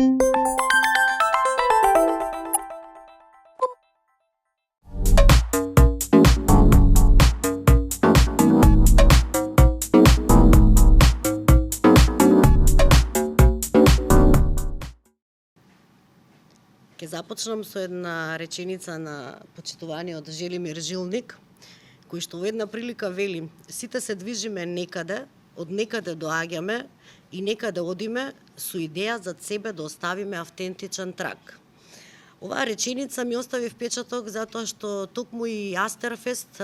Ќе започнам со една реченица на почитуваниот Желимир Жилник, кој што во една прилика вели: сите се движиме некаде, од некаде доаѓаме и некаде одиме со идеја зад себе да оставиме автентичен траг. Оваа реченица ми остави впечаток затоа што токму и Астерфест,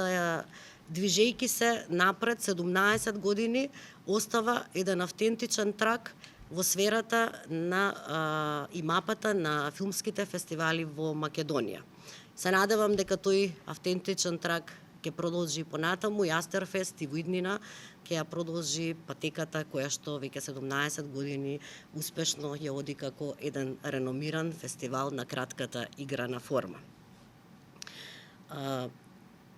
движејќи се напред 17 години, остава еден автентичен траг во сферата на и мапата на филмските фестивали во Македонија. Се надевам дека тој автентичен траг ќе продолжи понатаму и Астерфест и во иднина ќе ја продолжи патеката која што веќе 17 години успешно ја оди како еден реномиран фестивал на кратката играна форма.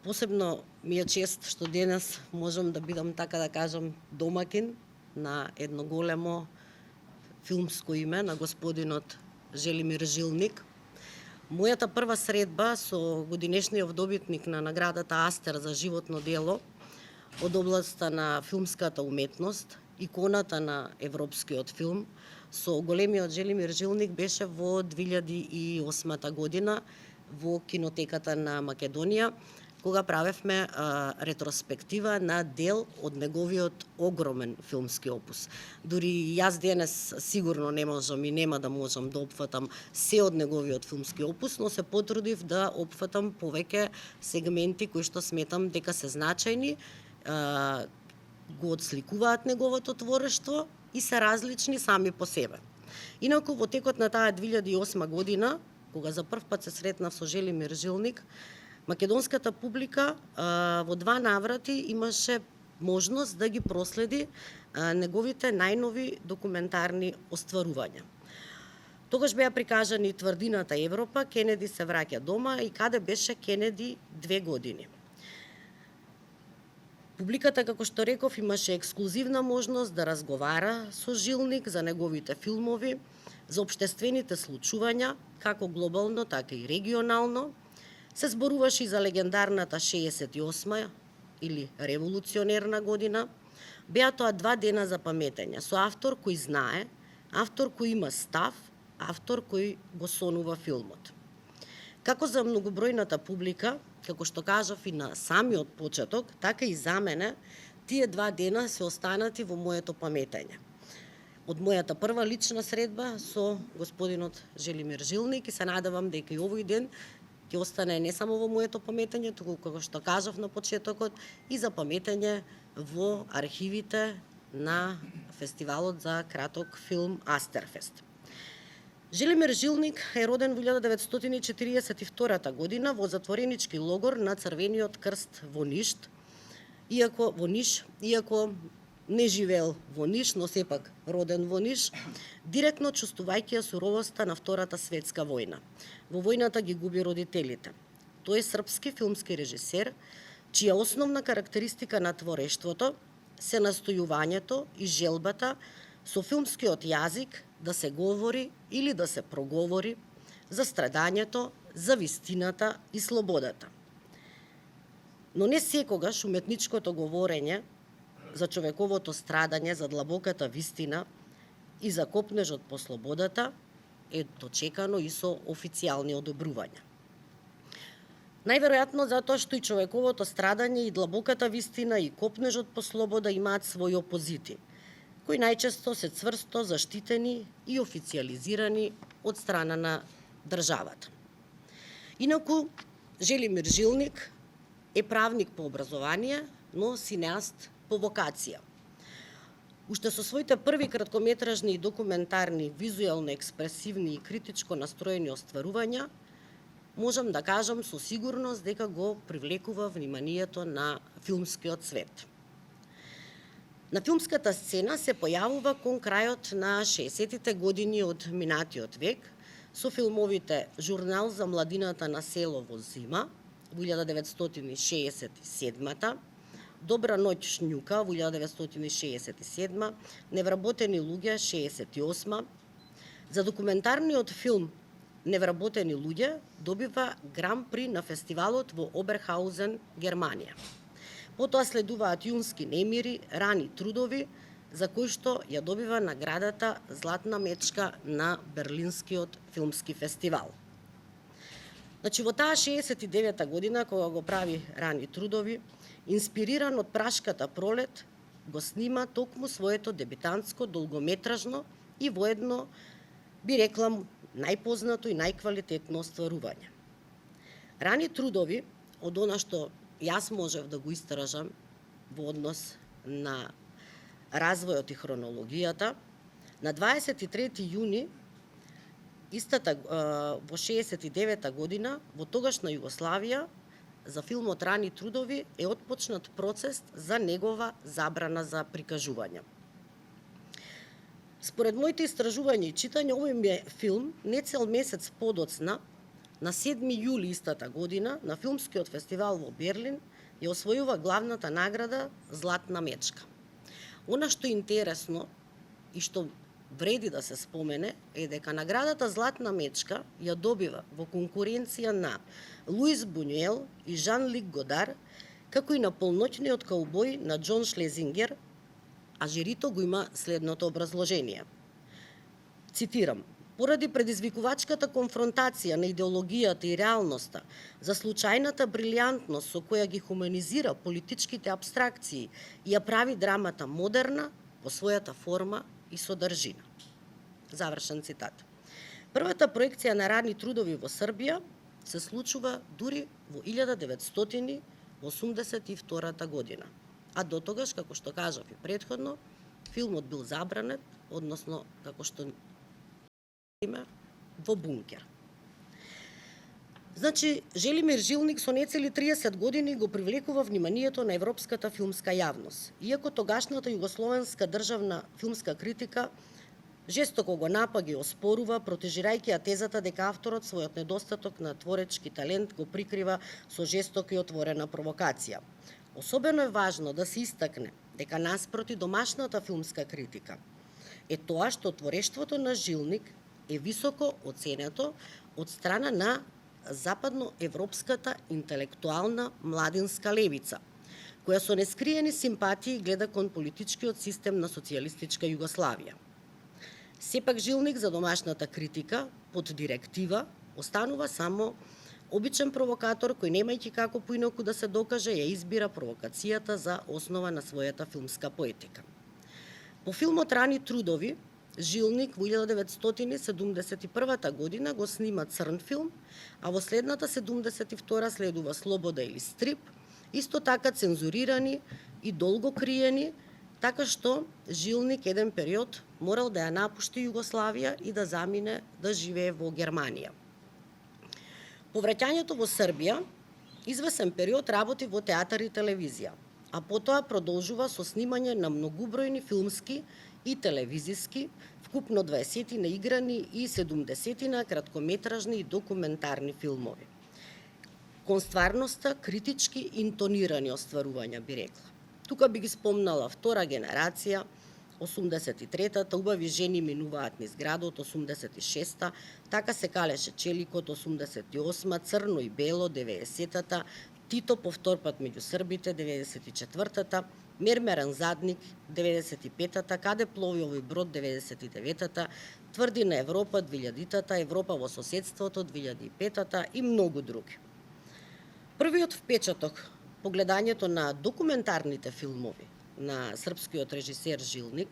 Посебно ми е чест што денес можам да бидам, така да кажам, домакин на едно големо филмско име на господинот Желимир Жилник. Мојата прва средба со годинешниот добитник на наградата Астер за животно дело од областта на филмската уметност, иконата на европскиот филм, со големиот Желимир Жилник беше во 2008 година во кинотеката на Македонија, кога правевме ретроспектива на дел од неговиот огромен филмски опус. Дури јас денес сигурно не можам и нема да можам да опфатам се од неговиот филмски опус, но се потрудив да опфатам повеќе сегменти кои што сметам дека се значајни, го отсликуваат неговото творештво и се различни сами по себе. Инаку во текот на таа 2008 година, кога за прв пат се сретнав со Желимир Жилник, македонската публика во два наврати имаше можност да ги проследи неговите најнови документарни остварувања. Тогаш беа прикажани Тврдината Европа, Кенеди се враќа дома и Каде беше Кенеди 2 години. Публиката, како што реков, имаше ексклузивна можност да разговара со Жилник за неговите филмови, за општествените случувања, како глобално, така и регионално. Се зборуваше и за легендарната 68 или револуционерна година. Беа тоа 2 дена за паметење, со автор кој знае, автор кој има став, автор кој го сонува филмот. Како за многобројната публика, како што кажав и на самиот почеток, така и за мене, тие 2 дена се останати во моето паметење. Од мојата прва лична средба со господинот Желимир Жилник и се надевам дека и овој ден ќе остане не само во моето паметење, туку како што кажав на почетокот, и за паметење во архивите на фестивалот за краток филм Астерфест. Желимир Жилник е роден во 1942 година во затворенички логор на Црвениот крст во Ниш, иако не живеел во Ниш, но сепак роден во Ниш, директно чувствувајќи ја суровоста на Втората светска војна. Во војната ги губи родителите. Тој е српски филмски режисер, чија основна карактеристика на творештвото се настојувањето и желбата со филмскиот јазик да се говори или да се проговори за страдањето, за вистината и слободата. Но не секогаш уметничкото говорење за човековото страдање, за длабоката вистина и за копнежот по слободата е дочекано и со официјални одобрувања. Најверојатно затоа што и човековото страдање и длабоката вистина и копнежот по слобода имаат своји опозити, кои најчесто се цврсто заштитени и официјализирани од страна на државата. Инаку, Желимир Жилник е правник по образование, но синеаст по вокација. Уште со своите први краткометражни и документарни, визуелно експресивни и критичко настроени остварувања, можам да кажам со сигурност дека го привлекува вниманието на филмскиот свет. На филмската сцена се појавува кон крајот на 60-тите години од минатиот век со филмовите Журнал за младината на село во зима во 1967, Добра ноќ Шњука во 1967, Невработени луѓе 68, За документарниот филм Невработени луѓе добива Гран При на фестивалот во Оберхаузен, Германија. Потоа следуваат Јунски немири, Рани трудови, за кои што ја добива наградата Златна мечка на Берлинскиот филмски фестивал. Значи, во таа 69-та година, кога го прави Рани трудови, инспириран од Прашката пролет, го снима токму своето дебитантско долгометражно и воедно, би рекла, најпознато и најквалитетно остварување. Рани трудови, од она што јас можев да го истражам во однос на развојот и хронологијата, на 23 јуни истата во 69-та година во тогашна Југославија за филмот Рани трудови е отпочнат процес за негова забрана за прикажување. Според моите истражувања и читање, овој филм не цел месец подоцна, на 7 јули истата година, на филмскиот фестивал во Берлин, ја освојува главната награда Златна мечка. Она што е интересно и што вреди да се спомене е дека наградата Златна мечка ја добива во конкуренција на Луис Бунюел и Жан-Лик Годар, како и на Полноќниот каубој на Џон Шлезингер, а жирито го има следното образложение. Цитирам: поради предизвикувачката конфронтација на идеологијата и реалноста, за случајната брилијантност со која ги хуманизира политичките абстракции и ја прави драмата модерна во својата форма и содржина. Завршен цитат. Првата проекција на Рани трудови во Србија се случува дури во 1982 година. А до тогаш, како што кажав и претходно, филмот бил забранет, односно, како што име, во бункер. Значи, Желимир Жилник со нецели 30 години го привлекува вниманието на европската филмска јавност. Иако тогашната југословенска државна филмска критика жестоко го напаѓа и оспорува, протежирајќи ја тезата дека авторот својот недостаток на творечки талент го прикрива со жестока и отворена провокација. Особено е важно да се истакне дека наспроти домашната филмска критика е тоа што творештвото на Жилник е високо оценето од страна на западноевропската интелектуална младинска левица, која со нескриени симпатии гледа кон политичкиот систем на социјалистичка Југославија. Сепак Жилник за домашната критика под директива останува само обичен провокатор кој, немајќи како поинаку да се докаже, ја избира провокацијата за основа на својата филмска поетика. По филмот Рани трудови, Жилник во 1971 година го снима црн филм, а во следната 72 следува Слобода или Стрип, исто така цензурирани и долго криени, така што Жилник еден период морал да ја напушти Југославија и да замине да живее во Германија. По враќањето во Србија, извесен период работи во театар и телевизија, а потоа продолжува со снимање на многубројни филмски и телевизиски, вкупно 20 на играни и 70 на краткометражни и документарни филмови. Кон стварноста критички интонирани остварувања, би рекла. Тука би ги спомнала Втора генерација, 83-та, Убави жени минуваат низ градот, 86-та, Така се калеше челикот, 88-та, Црно и бело, 90-та, Тито повтор пат меѓу србите, 94-та, Мермерен задник, 95-та, Каде плови овој брод, 99-та, Тврдина Европа, 2000-та, Европа во соседството, 2005-та и многу други. Првиот впечаток по гледањето на документарните филмови на српскиот режисер Жилник,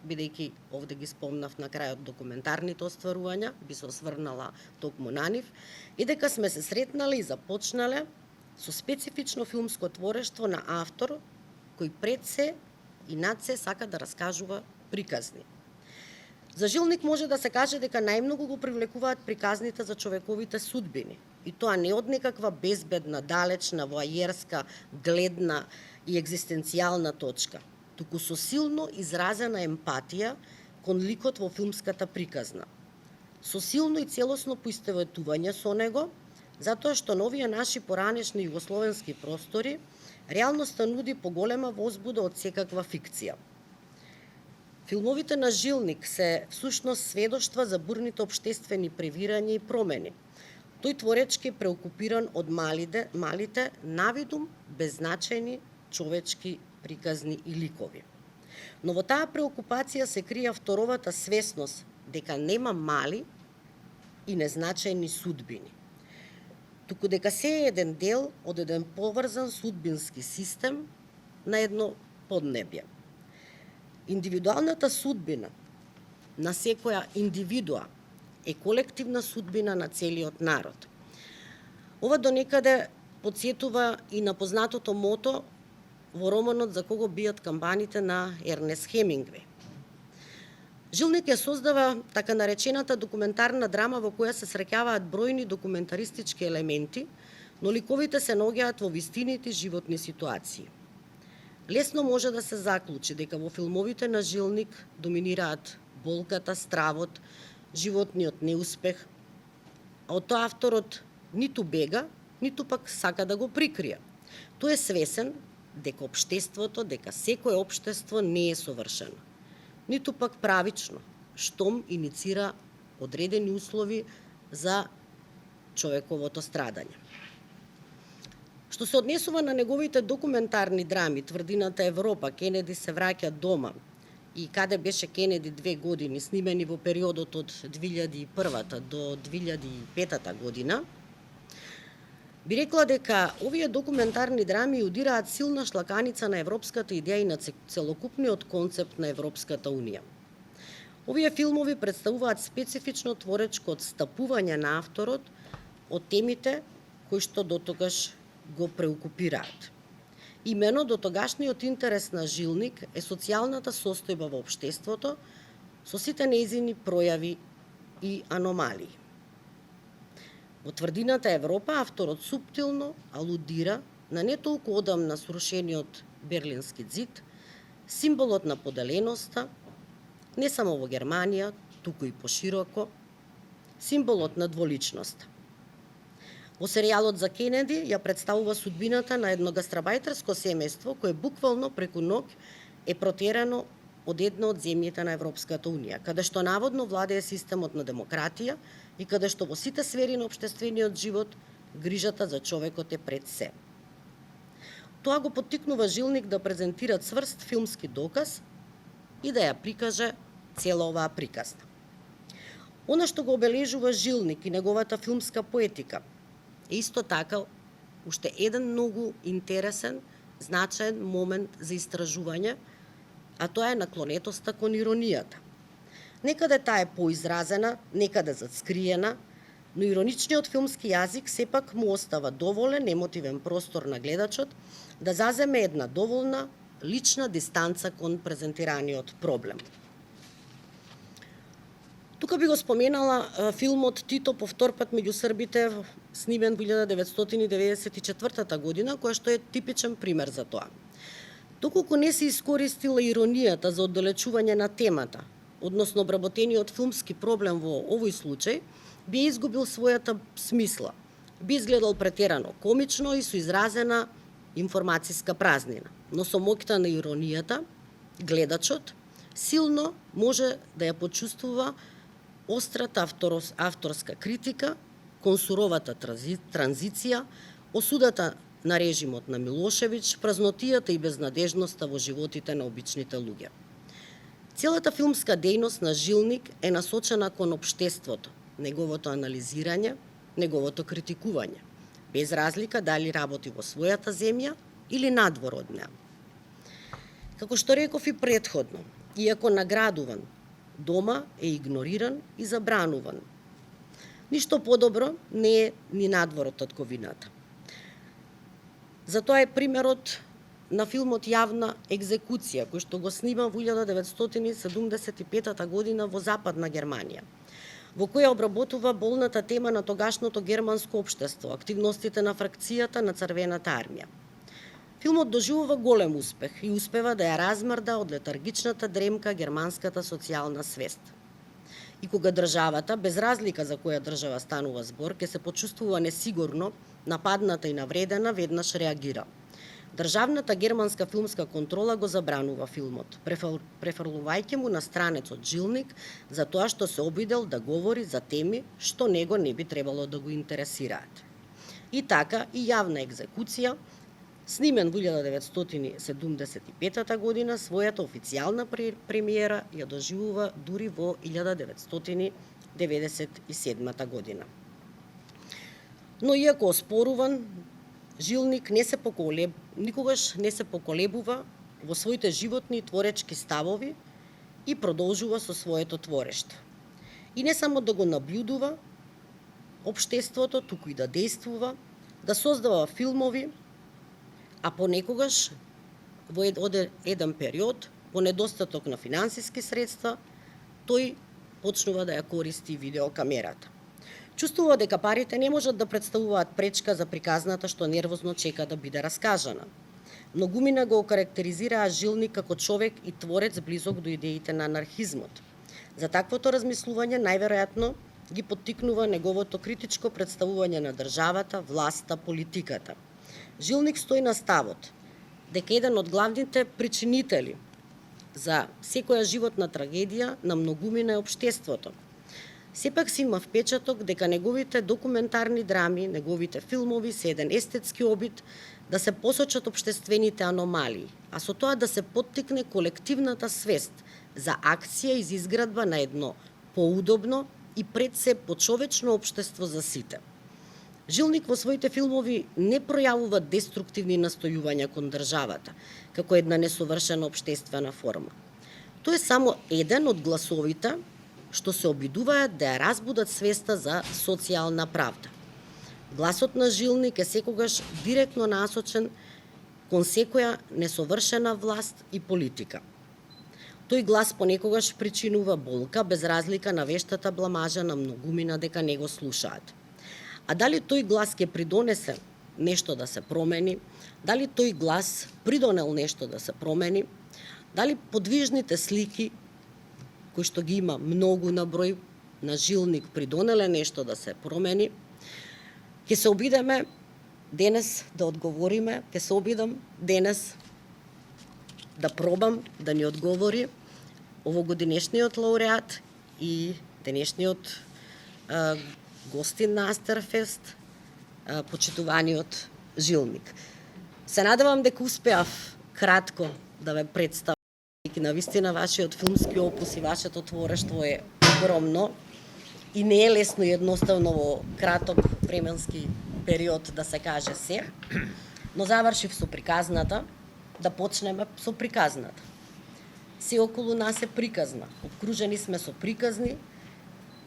бидејќи овде ги спомнав на крајот документарните остварувања, би се осврнала токму на нив, и дека сме се сретнале и започнале со специфично филмско творештво на автор кој пред се и над се сака да раскажува приказни. За Жилник може да се каже дека најмногу го привлекуваат приказните за човековите судбини, и тоа не од некаква безбедна, далечна, воајерска, гледна и екзистенцијална точка, туку со силно изразена емпатија кон ликот во филмската приказна, со силно и целосно поистоветување со него, затоа што на овие наши поранешни југословенски простори реалноста нуди поголема возбуда од секаква фикција. Филмовите на Жилник се всушност сведоштва за бурните општествени превирања и промени. Тој творечки е преокупиран од малите навидум беззначајни човечки приказни и ликови. Но во таа преокупација се крија второвата свесност дека нема мали и незначајни судбини, туку дека се е еден дел од еден поврзан судбински систем на едно поднебје. Индивидуалната судбина на секоја индивидуа е колективна судбина на целиот народ. Ова донекаде потсетува и на познатото мото во романот За кого бијат камбаните на Ернест Хемингвеј. Жилник ја создава така наречената документарна драма во која се среќаваат бројни документаристички елементи, но ликовите се наоѓаат во вистините животни ситуации. Лесно може да се заклучи дека во филмовите на Жилник доминираат болката, стравот, животниот неуспех, а од тоа авторот ниту бега, ниту пак сака да го прикрие. Тој е свесен дека општеството, дека секое општество не е совршено, ниту пак правично, штом иницира одредени услови за човековото страдање. Што се однесува на неговите документарни драми Тврдината Европа, Кенеди се враќа дома и Каде беше Кенеди 2 години, снимени во периодот од 2001 до 2005 година, би рекла дека овие документарни драми удираат силна шлаканица на европската идеја и на целокупниот концепт на Европската Унија. Овие филмови представуваат специфично творечко отстапување на авторот од темите кои што дотогаш го преокупираат. Имено дотогашниот интерес на Жилник е социјалната состојба во општеството со сите нејзини пројави и аномалии. Во Тврдината Европа авторот суптилно алудира на не толку одамна срушениот Берлински ѕид, символот на поделеноста, не само во Германија, туку и пошироко, символот на дволичноста. Во серијалот за Кенеди ја представува судбината на едно гастарбајтерско семејство кое буквално преку ноќ е протерано од една од земјите на Европската Унија, каде што наводно владее системот на демократија и каде што во сите сфери на општествениот живот грижата за човекот е пред се. Тоа го поттикнува Жилник да презентира цврст филмски доказ и да ја прикаже цела оваа приказна. Она што го обележува Жилник и неговата филмска поетика е исто така уште еден многу интересен, значаен момент за истражување, а тоа е наклонетоста кон иронијата. Некаде таа е поизразена, некаде зацкриена, но ироничниот филмски јазик сепак му остава доволен емотивен простор на гледачот да заземе една доволна лична дистанца кон презентираниот проблем. Тука би го споменала филмот Тито по втор пат меѓу србите, снимен во 1994 година, која што е типичен пример за тоа. Доколку не се искористила иронијата за оддалечување на темата, односно обработениот филмски проблем во овој случај, би изгубил својата смисла. Би изгледал претерано комично и со изразена информацијска празнина. Но со моќта на иронијата, гледачот силно може да ја почувствува острата авторска критика кон суровата транзиција, осудата на режимот на Милошевиќ, празнотијата и безнадежноста во животите на обичните луѓе. Целата филмска дејност на Жилник е насочена кон општеството, неговото анализирање, неговото критикување, без разлика дали работи во својата земја или надвор од неа. Како што реков и претходно, иако наградуван, дома е игнориран и забрануван. Ништо подобро не е ни надвор од татковината. Затоа е примерот на филмот Јавна екзекуција, кој што го снима во 1975 година во Западна Германија, во која обработува болната тема на тогашното германско општество, активностите на фракцијата на Црвената армија. Филмот доживува голем успех и успева да ја размрда од летаргичната дремка германската социјална свест. И кога државата, без разлика за која држава станува збор, ќе се почувствува несигурно, нападната и навредена, веднаш реагира. Државната германска филмска контрола го забранува филмот, префрлувајќи му на странецот жилник за тоа што се обидел да говори за теми што него не би требало да го интересираат. И така, и јавна екзекуција, снимен во 1975 година, својата официјална премиера ја доживува дури во 1997 година. Но иако оспоруван, Жилник никогаш не се поколебува во своите животни и творечки ставови и продолжува со своето творештво. И не само да го набљудува општеството, туку и да действува, да создава филмови, а понекогаш во еден период, по недостаток на финансиски средства, тој почнува да ја користи видеокамерата. Чувствува дека парите не можат да представуваат пречка за приказната што нервозно чека да биде раскажана. Многумина го окарактеризираа Жилник како човек и творец близок до идеите на анархизмот. За таквото размислување најверојатно ги поттикнува неговото критичко представување на државата, власта, политиката. Жилник стои на ставот дека еден од главните причинители за секоја животна трагедија на многумина е општеството. Сепак си има впечаток дека неговите документарни драми, неговите филмови се еден естетски обид да се посочат општествените аномалии, а со тоа да се поттикне колективната свест за акција и за изградба на едно поудобно и пред се почовечно општество за сите. Жилник во своите филмови не пројавува деструктивни настојувања кон државата, како една несовршена општествена форма. Тој е само еден од гласовите што се обидуваат да ја разбудат свеста за социјална правда. Гласот на Жилник е секогаш директно насочен кон секоја несовршена власт и политика. Тој глас понекогаш причинува болка без разлика на вештата бламажа на многумина дека не го слушаат. А дали тој глас ќе придонесе нешто да се промени, дали тој глас придонел нешто да се промени, дали подвижните слики кои што ги има многу на број на Жилник придонеле нешто да се промени, ќе се обидеме денес да одговориме, ќе се обидам денес да пробам да ни одговори овогодинешниот лауреат и денешниот гостин на Астерфест, почитуваниот Жилник. Се надевам дека успеав кратко да ве представам. На вистина вашиот филмски опус и вашето творештво е огромно и не е лесно и едноставно во краток временски период да се каже се, но завршив со приказната, да почнеме со приказната. Се околу нас е приказна. Обкружени сме со приказни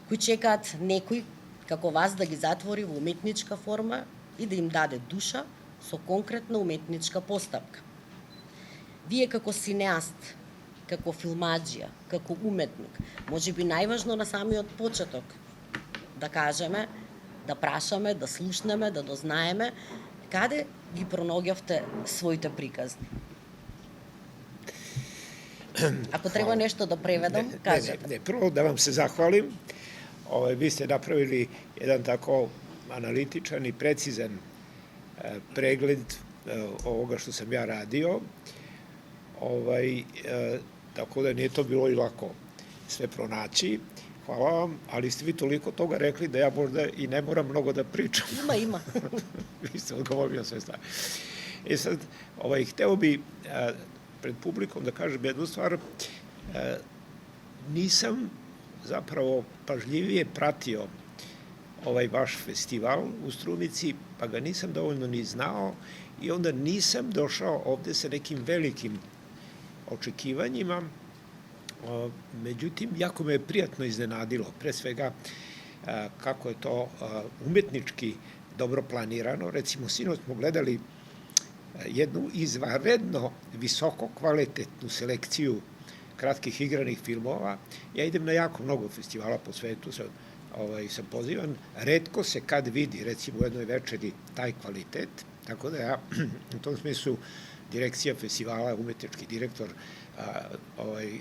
кои чекаат некој како вас да ги затвори во уметничка форма и да им даде душа со конкретна уметничка постапка. Вие како синеаст, како филмаджија, како уметник, можеби најважно на самиот почеток да кажеме, да прашаме, да слушнеме, да дознаеме каде ги пронаоѓавте своите приказни. Ако треба нешто да преведам, кажете. Не, прво да вам се захвалим. Ви сте направили еден тако аналитичан и прецизен преглед овога што сам ја радио. Tako da nije to bilo i lako sve pronaći. Hvala vam, ali ste vi toliko toga rekli da ja možda i ne moram mnogo da pričam. Ima. Vi ste odgovorili sve stvari. I sad, hteo bi pred publikom da kažem jednu stvar. Nisam zapravo pažljivije pratio ovaj vaš festival u Strumici, pa ga nisam dovoljno ni znao i onda nisam došao ovde sa nekim velikim očekivanjima. Međutim, jako me je prijatno iznenadilo, pre svega kako je to umetnički dobro planirano. Recimo, sinoć smo gledali jednu izvanredno visoko kvalitetnu selekciju kratkih igranih filmova. Ja idem na jako mnogo festivala po svetu, sam pozivan. Retko se kad vidi, recimo u jednoj večeri, taj kvalitet, tako da ja u tom smislu direkcija festivala, umetnički direktor,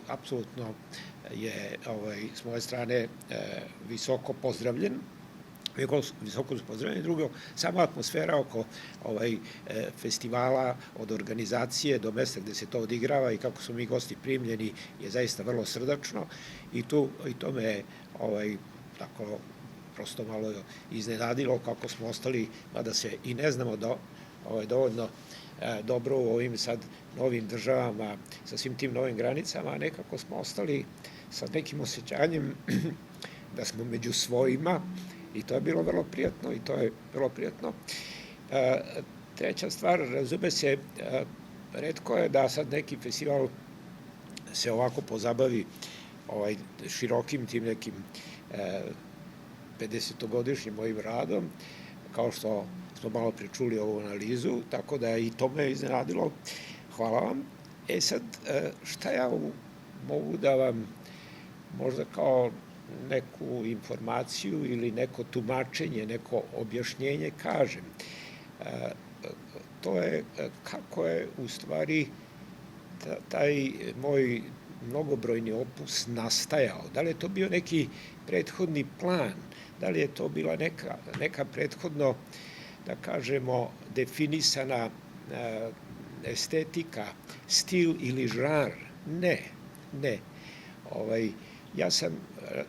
apsolutno je s moje strane visoko pozdravljen. visoko su pozdravljeni. Drugo, sama atmosfera oko festivala, od organizacije do mesta gde se to odigrava i kako su mi gosti primljeni je zaista vrlo srdačno i to me tako prosto malo iznenadilo kako smo ostali, mada se i ne znamo dovoljno dobro u ovim sad novim državama, sa svim tim novim granicama, a nekako smo ostali sa nekim osjećanjem da smo među svojima i to je bilo vrlo prijatno Treća stvar, razume se, retko je da sad neki festival se ovako pozabavi širokim tim nekim 50-godišnjim mojim radom, kao što smo malo pričuli ovu analizu, tako da i to me iznenadilo. Hvala vam. Sad, šta ja mogu da vam možda kao neku informaciju ili neko tumačenje, neko objašnjenje kažem? To je kako je u stvari taj moj mnogobrojni opus nastajao. Da li je to bio neki prethodni plan? Da li je to bila neka prethodno, da kažemo, definisana estetika, stil ili žanr? Ne. Ja sam,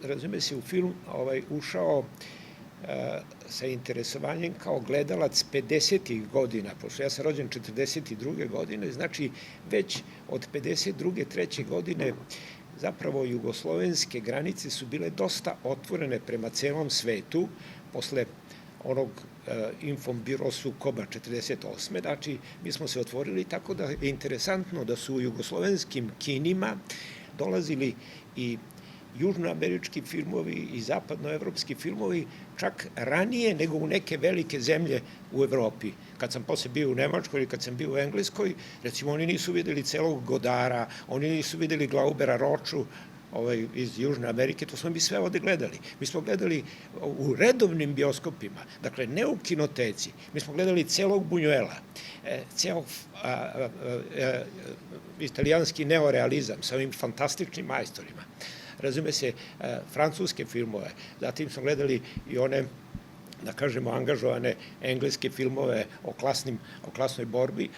razume se, u film ušao sa interesovanjem kao gledalac 50. godina, pošto ja sam rođen 42. godine, znači već od 52. 3. godine zapravo jugoslovenske granice su bile dosta otvorene prema celom svetu, posle onog Infombiro sukoba 48. Znači, mi smo se otvorili, tako da je interesantno da su u jugoslovenskim kinima dolazili i južnoamerički filmovi i zapadnoevropski filmovi čak ranije nego u neke velike zemlje u Evropi. Kad sam posle bio u Nemačkoj ili kad sam bio u Engleskoj, recimo oni nisu videli celog Godara, oni nisu videli Glaubera Roču iz Južne Amerike, to smo mi sve ovde gledali. Mi smo gledali u redovnim bioskopima, dakle ne u kinoteci, mi smo gledali celog Bunjuela, ceo italijanski neorealizam sa ovim fantastičnim majstorima. Razume se, francuske filmove, zatim smo gledali i one, da kažemo, angažovane engleske filmove o klasnoj borbi.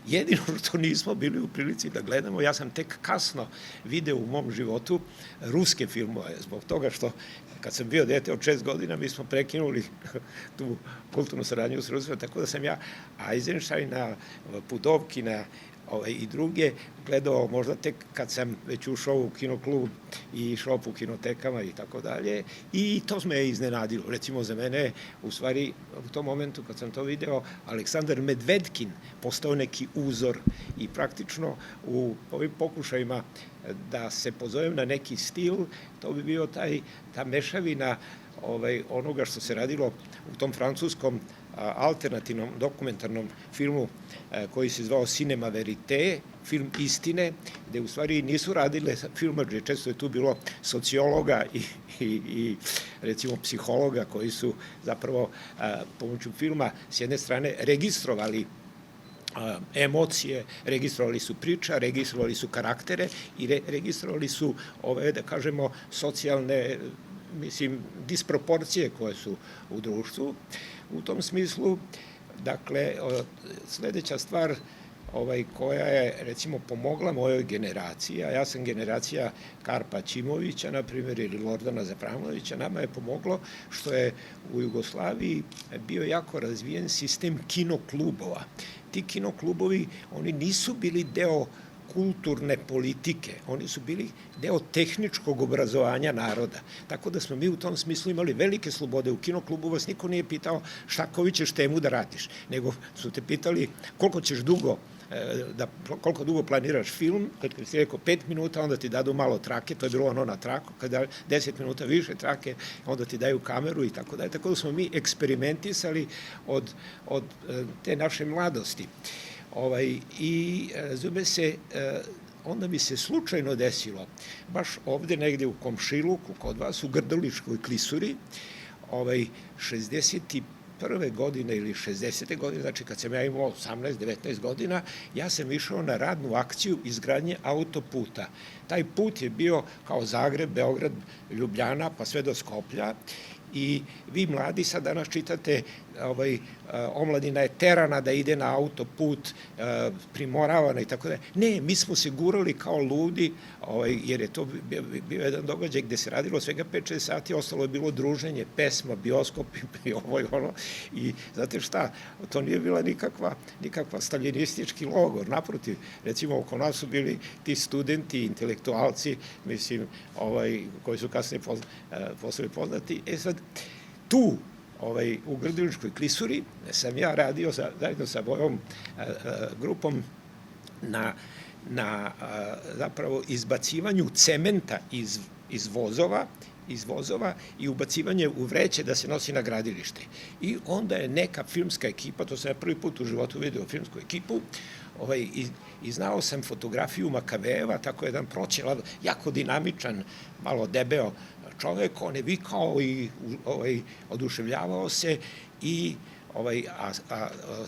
Jedino što nismo bili u prilici da gledamo, ja sam tek kasno video u mom životu ruske filmove, zbog toga što kad sam bio dete od 6 godina, mi smo prekinuli tu kulturnu saradnju s Rusijom, tako da sam ja Eisensteina, Pudovkina i druge gledao možda tek kad sam već ušao u kinoklub i išao po kinotekama i tako dalje, i to me je iznenadilo. Recimo za mene, u stvari, u tom momentu kad sam to video, Aleksandar Medvedkin postao neki uzor i praktično u ovim pokušajima da se pozovem na neki stil, to bi bio ta mešavina onoga što se radilo u tom francuskom alternativnom dokumentarnom filmu koji se zvao Cinema Verite, film istine, gde u stvari nisu radile filmadže, često je tu bilo sociologa i recimo psihologa koji su zapravo pomoću filma s jedne strane registrovali emocije, registrovali su priča, registrovali su karaktere i registrovali su da kažemo, socijalne, disproporcije koje su u društvu. U tom smislu, dakle, sledeća stvar koja je, recimo, pomogla mojoj generaciji, a ja sam generacija Karpa Ćimovića, na primjer, ili Lordana Zapramovića, nama je pomoglo što je u Jugoslaviji bio jako razvijen sistem kinoklubova. Ti kinoklubovi, oni nisu bili deo kulturne politike, oni su bili deo tehničkog obrazovanja naroda. Tako da smo mi u tom smislu imali velike slobode. U kinoklubu vas niko nije pitao koju ćeš temu da radiš, nego su te pitali koliko dugo planiraš film, kad si rekao 5 minuta, onda ti dadu malo trake, to je bilo ono na traku, kada 10 minuta više trake, onda ti daju kameru i tako dalje. Tako da smo mi eksperimentisali od te naše mladosti. I razume se, onda mi se slučajno desilo, baš ovde negde u komšiluku kod vas, u Grdeličkoj klisuri, 61. godine ili 60. godine, znači kad sam ja imao 18-19 godina, ja sam išao na radnu akciju izgradnje autoputa. Taj put je bio kao Zagreb, Beograd, Ljubljana, pa sve do Skoplja i vi mladi sad danas čitate omladina je terana da ide na autoput, primoravana i tako da. Ne, mi smo se gurali kao ludi, jer je to bio jedan događaj gde se radilo svega 5-6 sati, ostalo je bilo druženje, pesma, bioskop i ovo i ono. I znate šta, to nije bila nikakva staljinistički logor, naprotiv. Recimo, oko nas su bili ti studenti, intelektualci, mislim, koji su kasnije postali poznati. Sad, tu, u Grdeličkoj klisuri sam ja radio zajedno sa mojom grupom na zapravo izbacivanju cementa iz vozova i ubacivanje u vreće da se nosi na gradilište. I onda je neka filmska ekipa, to sam ja prvi put u životu vidio filmsku ekipu, i znao sam fotografiju Makavejeva, tako jedan proćelav, jako dinamičan, malo debeo čovek, on je vikao i oduševljavao se i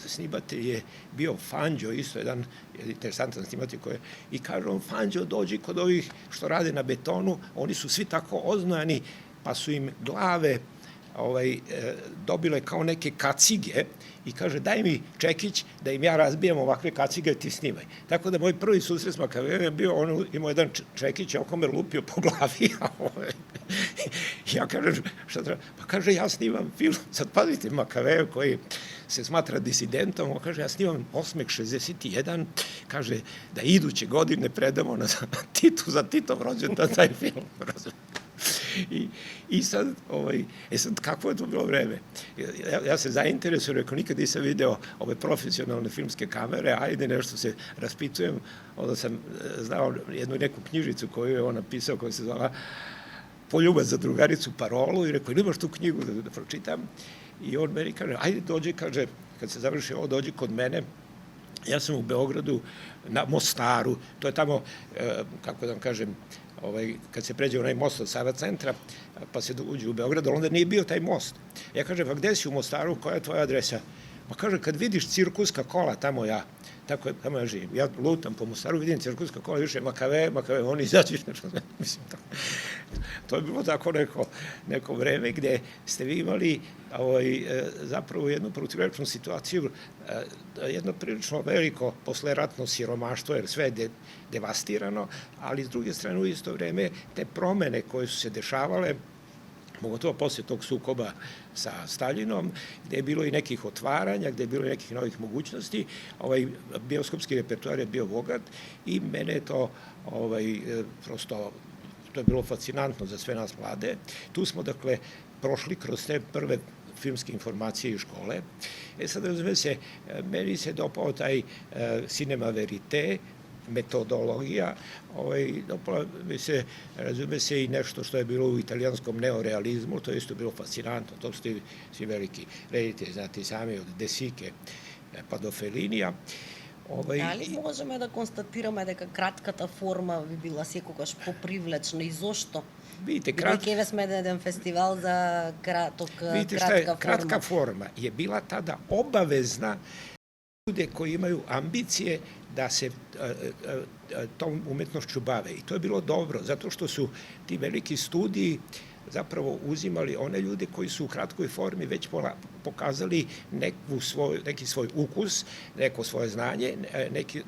snimatelj je bio Fanđo, isto jedan interesantan snimatelj i kaže on, Fanđo, dođi kod ovih što rade na betonu, oni su svi tako oznojani, pa su im glave dobile kao neke kacige i kaže, daj mi čekić da im ja razbijam ovakve kacige, ti snimaj. Tako da moj prvi susret s Makavejem je bio, on imao jedan čekić, oko me lupio po glavi, ja kažem, šta treba? Pa kaže, ja snimam film, sad pazite, Makavejev koji se smatra disidentom, on kaže, ja snimam Osmeh 61, kaže, da iduće godine predamo za Titov rođendan taj film. I sad, kakvo je to bilo vreme? Ja se zainteresujem, rekao, nikad nisam video ove profesionalne filmske kamere, ajde nešto se raspitujem, onda sam znao neku knjižicu koju je on napisao, koja se zvala Poljubac za drugaricu Parolu i rekao, imaš tu knjigu da pročitam? I on meni kaže, ajde dođi, kaže, kad se završi ovo, dođi kod mene. Ja sam u Beogradu, na Mostaru, to je tamo, kako da vam kažem, kad se pređe onaj most od Sava centra, pa se uđe u Beograd, onda nije bio taj most. Ja kažem, pa gde si u Mostaru, koja je tvoja adresa? Pa kaže, kad vidiš cirkuska kola, tamo ja živim. Ja lutam po Mostaru, vidim cirkuska kola, više Makave, oni izađu nešto, mislim, to je bilo tako neko vreme gde ste vi imali zapravo jednu protivrečnu situaciju, jedno prilično veliko posleratno siromaštvo, jer sve je devastirano, ali s druge strane u isto vreme te promene koje su se dešavale, pogotovo posle tog sukoba sa Staljinom, gde je bilo i nekih otvaranja, gde je bilo i nekih novih mogućnosti, bioskopski repertoar je bio bogat i mene je to prosto, to je bilo fascinantno za sve nas mlade. Tu smo, dakle, prošli kroz te prve filmske informacije iz škole. Sad, razume se, meni se dopao taj cinema verite, metodologija, dopala mi se, razume se, i nešto što je bilo u italijanskom neorealizmu, to je isto bilo fascinantno, to su svi veliki reditelji, znate sami, od De Sique pa do Fellinija. Дали можеме да констатираме дека кратката форма би била секогаш попривлечна и зошто? Vidite, Бидејќи сме на еден фестивал за кратка форма. Kratka forma je bila tada obavezna ljude koji imaju ambicije da se tom umetnošću bave. I to je bilo dobro, zato što su ti veliki studiji zapravo uzimali one ljude koji su u kratkoj formi već pokazali neki svoj ukus, neko svoje znanje,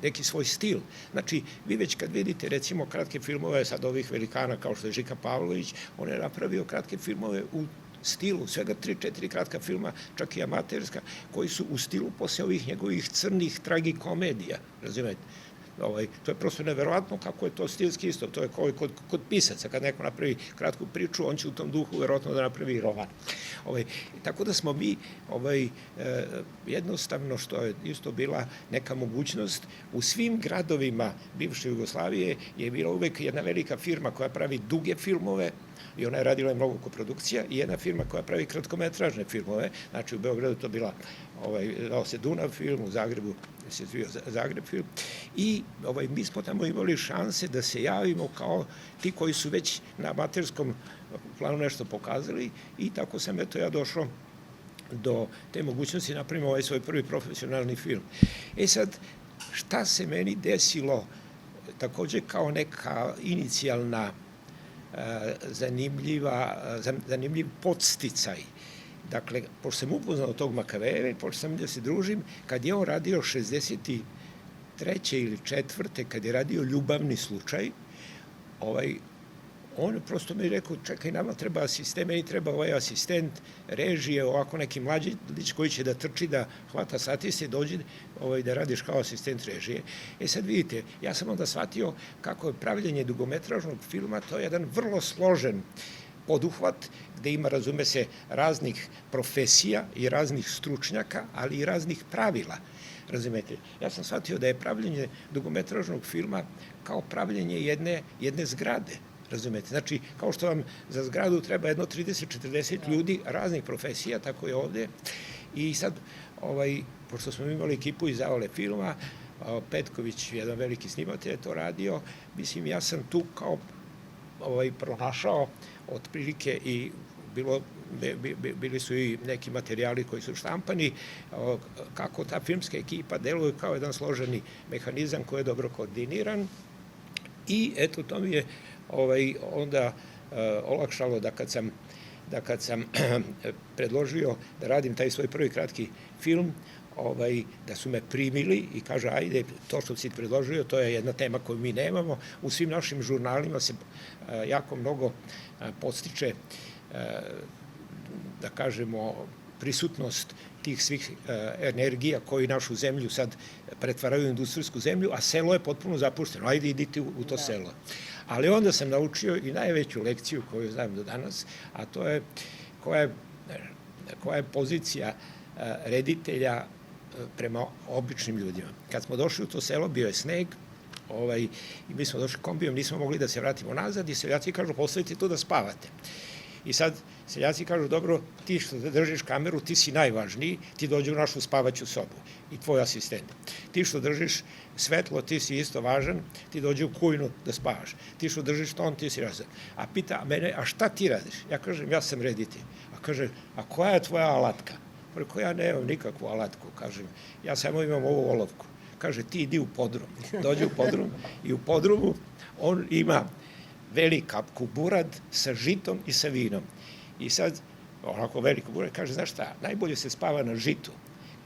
neki svoj stil. Znači, vi već kad vidite, recimo, kratke filmove sad ovih velikana kao što je Žika Pavlović, on je napravio kratke filmove u stilu, svega 3-4 kratka filma, čak i amaterska, koji su u stilu posle ovih njegovih crnih tragikomedija, razumete? To je prosto neverovatno kako je to stilski isto, to je kao i kod pisaca, kad neko napravi kratku priču, on će u tom duhu verovatno da napravi roman. Tako da smo mi jednostavno, što je isto bila neka mogućnost, u svim gradovima bivše Jugoslavije je bila uvek jedna velika firma koja pravi duge filmove, i ona je radila mnogo koprodukcija, i jedna firma koja pravi kratkometražne filmove, znači u Beogradu to bila, dao se Dunav film, u Zagrebu se zvio Zagreb film, i mi smo tamo imali šanse da se javimo kao ti koji su već na amaterskom planu nešto pokazali, i tako sam ja došao do te mogućnosti napravimo ovaj svoj prvi profesionalni film. Sad, šta se meni desilo takođe kao neka inicijalna zanimljiv podsticaj. Dakle, pošto sam upoznao tog Makavele, pošto sam da se družim, kad je on radio 63. ili 4. kad je radio Ljubavni slučaj, on prosto mi je rekao, čekaj, nama treba asistent, meni treba ovaj asistent režije, ovako neki mlađi koji će da trči, da hvata satiste, dođe da radiš kao asistent režije. Sad vidite, ja sam onda shvatio kako je pravljenje dugometražnog filma, to je jedan vrlo složen poduhvat, gde ima, razume se, raznih profesija i raznih stručnjaka, ali i raznih pravila. Razumete? Ja sam shvatio da je pravljenje dugometražnog filma kao pravljenje jedne zgrade. Razumete? Znači, kao što vam za zgradu treba jedno 30-40 ljudi raznih profesija, tako je ovde. I sad, pošto smo imali ekipu iz Avale filma, Petković, jedan veliki snimatelj, je to radio, mislim, ja sam tu kao pronašao otprilike i bili su i neki materijali koji su štampani, kako ta filmska ekipa deluje kao jedan složeni mehanizam koji je dobro koordiniran. I eto, to mi je onda olakšalo da kad sam predložio da radim taj svoj prvi kratki film, da su me primili i kaže, ajde, to što si predložio, to je jedna tema koju mi nemamo. U svim našim žurnalima se jako mnogo podstiče, da kažemo, prisutnost tih svih energija koji našu zemlju sad pretvaraju u industrijsku zemlju, a selo je potpuno zapušteno. Ajde, idite u to selo. Ali onda sam naučio i najveću lekciju koju znam do danas, a to je koja je pozicija reditelja prema običnim ljudima. Kad smo došli u to selo, bio je sneg, i mi smo došli kombijom, nismo mogli da se vratimo nazad i seljaci kažu, postavite tu da spavate. I sad seljaci kažu, dobro, ti što držiš kameru, ti si najvažniji, ti dođi u našu spavaću sobu i tvoj asistent. Ti što držiš svetlo, ti si isto važan, ti dođi u kujnu da spavaš. Ti što držiš ton, ti si razan. A pita mene, a šta ti radiš? Ja kažem, ja sam reditelj. A kaže, a koja je tvoja alatka? Preko ja nemam nikakvu alatku, kažem, ja samo imam ovu olovku. Kaže, ti idi u podrum. Dođe u podrum i u podrumu on ima velika kuburad sa žitom i sa vinom. I sad, onako veliko kuburad, kaže, znaš šta, najbolje se spava na žitu.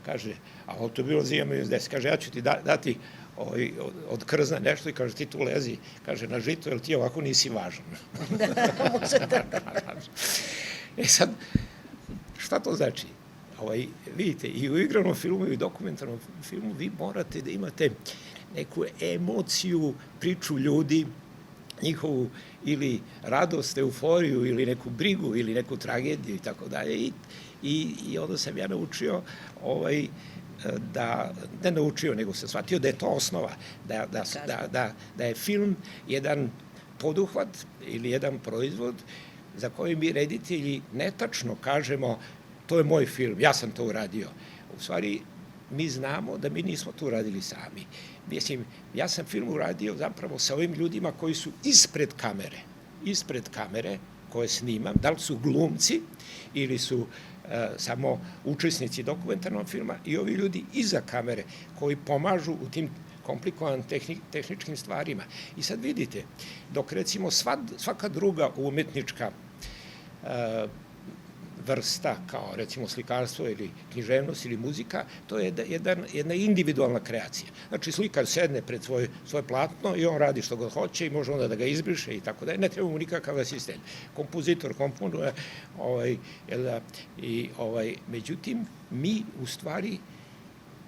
Kaže, a ovo to je bilo zima minus 10. Kaže, ja ću ti dati od krzna nešto i kaže, ti tu lezi, kaže, na žitu, jer ti ovako nisi važan. Da, može tako. Sad, šta to znači? Vidite, i u igranom filmu i u dokumentarnom filmu vi morate da imate neku emociju, priču ljudi, njihovu ili radost, euforiju ili neku brigu ili neku tragediju i tako dalje. I onda sam ja naučio ne naučio, nego sam shvatio da je to osnova, da je film jedan poduhvat ili jedan proizvod za koji mi reditelji netačno kažemo to je moj film, ja sam to uradio. U stvari, mi znamo da mi nismo to uradili sami. Mislim, ja sam film uradio zapravo sa ovim ljudima koji su ispred kamere koje snimam, da li su glumci ili su samo učesnici dokumentarnog filma i ovi ljudi iza kamere koji pomažu u tim komplikovanim tehničkim stvarima. I sad vidite, dok recimo svaka druga umetnička vrsta, kao recimo slikarstvo ili književnost ili muzika, to je jedna individualna kreacija. Znači, slikar sedne pred svoje platno i on radi što god hoće i može onda da ga izbriše i tako da ne treba mu nikakav asistent. Kompozitor komponuje, međutim, mi u stvari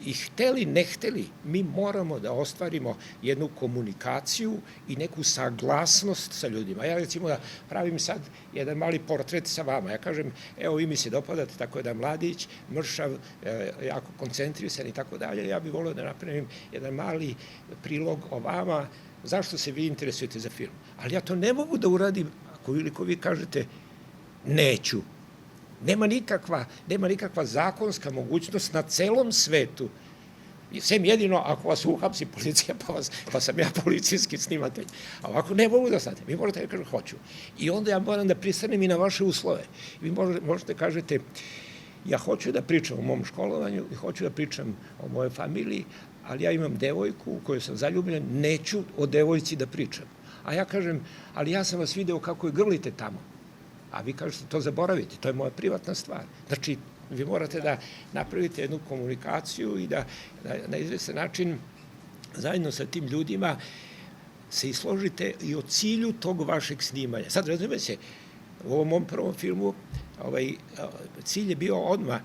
i hteli, ne hteli, mi moramo da ostvarimo jednu komunikaciju i neku saglasnost sa ljudima. Ja recimo da pravim sad jedan mali portret sa vama. Ja kažem, evo vi mi se dopadate, tako da mladić, mršav, jako koncentrisan i tako dalje. Ja bih volio da napravim jedan mali prilog o vama, zašto se vi interesujete za film. Ali ja to ne mogu da uradim ako vi kažete neću. Nema nikakva zakonska mogućnost na celom svetu, sem jedino ako vas uhapsi policija, pa sam ja policijski snimatelj. A ovako ne mogu da znate, vi morate da kažete hoću. I onda ja moram da pristanem i na vaše uslove. Vi možete kažete, ja hoću da pričam o mom školovanju i hoću da pričam o mojoj familiji, ali ja imam devojku u kojoj sam zaljubljen, neću o devojci da pričam. A ja kažem, ali ja sam vas video kako je grlite tamo. A vi kažete, to zaboravite, to je moja privatna stvar. Znači, vi morate da napravite jednu komunikaciju i da na izvestan način zajedno sa tim ljudima se složite i o cilju tog vašeg snimanja. Sad, razume se, u ovom mom prvom filmu cilj je bio odmah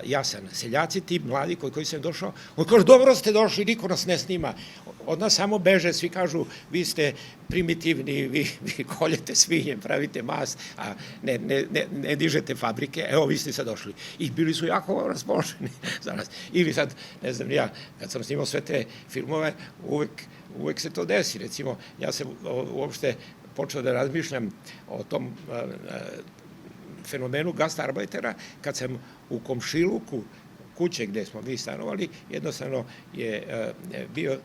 jasan. Seljaci, ti mladi koji sam došao, on kaže, dobro ste došli, niko nas ne snima. Od nas samo beže, svi kažu, vi ste primitivni, vi koljete svinje, pravite mast, a ne dižete fabrike, evo vi ste sad došli. I bili su jako raspoloženi za nas. Ili sad, ne znam, ja, kad sam snimao sve te filmove, uvek se to desi. Recimo, ja sam uopšte počeo da razmišljam o tom fenomenu gastarbeitera, kad sam u komšiluku kuće gde smo mi stanovali, jednostavno je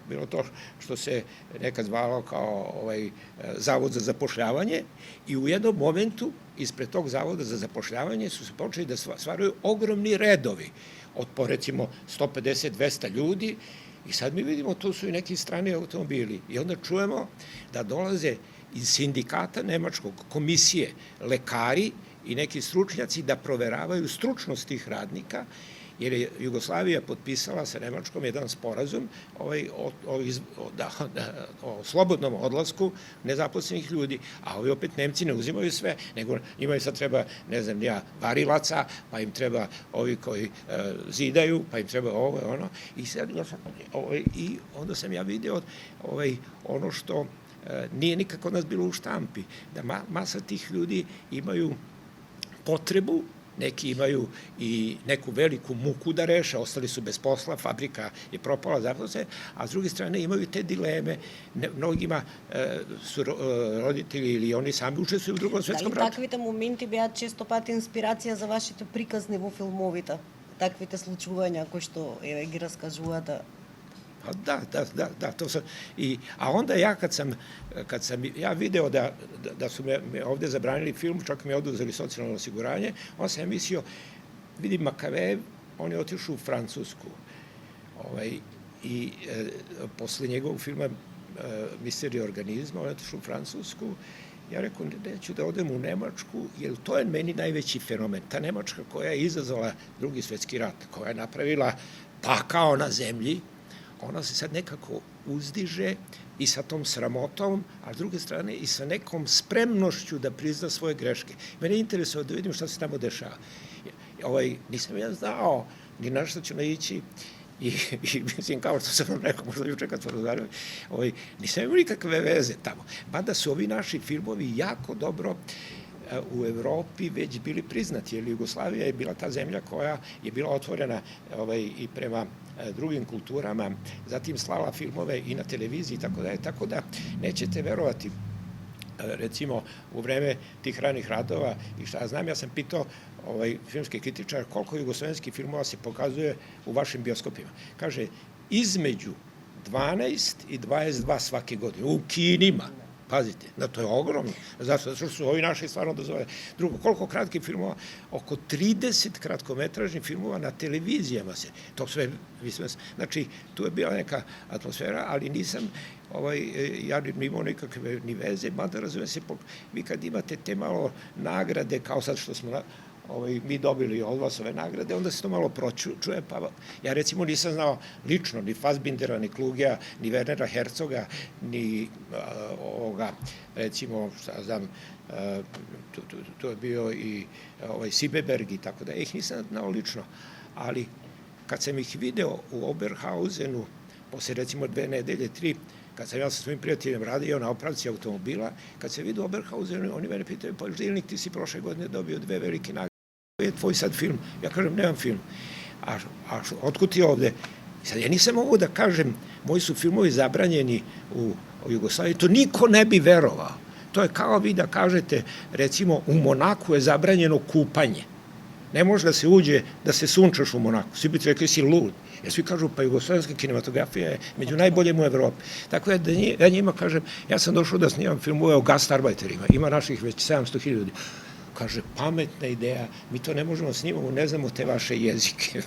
bilo to što se nekad zvalo kao zavod za zapošljavanje i u jednom momentu ispred tog zavoda za zapošljavanje su se počeli da stvaraju ogromni redovi od po recimo 150-200 ljudi i sad mi vidimo tu su i neki strani automobili i onda čujemo da dolaze iz sindikata nemačkog komisije lekari i neki stručnjaci da proveravaju stručnost tih radnika, jer je Jugoslavija potpisala sa Nemačkom jedan sporazum o slobodnom odlasku nezaposlenih ljudi, a ovi opet Nemci ne uzimaju sve, nego imaju sad treba, ne znam ja, varilaca, pa im treba ovi koji zidaju, pa im treba ovo i ono, i onda sam ja video ono što nije nikako nas bilo u štampi, da masa tih ljudi imaju potrebu, neki imaju i neku veliku muku da reše, ostali su bez posla, fabrika je propala, zaposle, a s druge strane imaju te dileme, mnogima su roditelji ili oni sami učestvuju u Drugom светском рatu. Дали таквите моменти беа често пати инспирација за вашите приказни во филмовите? Таквите случувања кои што ги раскажувате? Da, to sam, a onda ja kad sam ja video da su me ovde zabranili film, čak mi je oduzeli socijalno osiguranje, onda sam mislio, vidim Makavejev, on je otišao u Francusku i posle njegovog filma Misterija organizma, on je otišao u Francusku, ja rekao, neću da odem u Nemačku, jer to je meni najveći fenomen. Ta Nemačka koja je izazvala Drugi svetski rat, koja je napravila pakao na zemlji, ona se sad nekako uzdiže i sa tom sramotom, a s druge strane i sa nekom spremnošću da prizna svoje greške. Mene je interesuje da vidim šta se tamo dešava. Nisam ja znao ni na što ću naići i mislim, kao što sam vam rekao, možda juče kad smo razgovarali, nisam imao nikakve veze tamo. Mada su ovi naši filmovi jako dobro u Evropi već bili priznati, jer Jugoslavija je bila ta zemlja koja je bila otvorena i prema drugim kulturama, zatim slala filmove i na televiziji i tako da nećete verovati. Recimo, u vreme tih ranih radova i šta znam, ja sam pitao filmski kritičar koliko jugoslovenskih filmova se pokazuje u vašim bioskopima. Kaže, između 12 i 22 svake godine, u kinima. Pazite, to je ogromno. Zato što su ovi naši stvarno dozvole. Drugo, koliko kratkih filmova? Oko 30 kratkometražnih filmova na televizijama se. To sve, znači, tu je bila neka atmosfera, ali nisam, ja nimao nikakve ni veze, mada razume se, vi kad imate te malo nagrade, kao sad što smo mi dobili od vas ove nagrade, onda se to malo pročuje, pa ja recimo nisam znao lično ni Fassbindera, ni Klugija, ni Wernera Herzoga, ni ovoga, recimo, šta znam, to je bio i Sibeberg i tako da, ih nisam znao lično, ali kad sam ih video u Oberhausenu, posle recimo 2 nedelje, 3, kad sam ja sa svojim prijateljem radio na opravci automobila, kad sam vidio Oberhausenu, oni mene pitaju, pa Žilnik, ti si prošle godine dobio 2 velike nagrade, je tvoj sad film? Ja kažem, nemam film. A otkud ti ovde? Sad, ja nisam mogu da kažem, moji su filmovi zabranjeni u Jugoslaviji, to niko ne bi verovao. To je kao vi da kažete, recimo, u Monaku je zabranjeno kupanje. Ne može da se uđe, da se sunčaš u Monaku. Svi bi ti rekli si lud. Jer svi kažu, pa jugoslovenska kinematografija je među najboljim u Evropi. Tako da ja njima kažem, ja sam došao da snimam filmove o gastarbeiterima. Ima naših već 700.000 ljudi. Kaže, pametna ideja, mi to ne možemo snimamo, ne znamo te vaše jezike.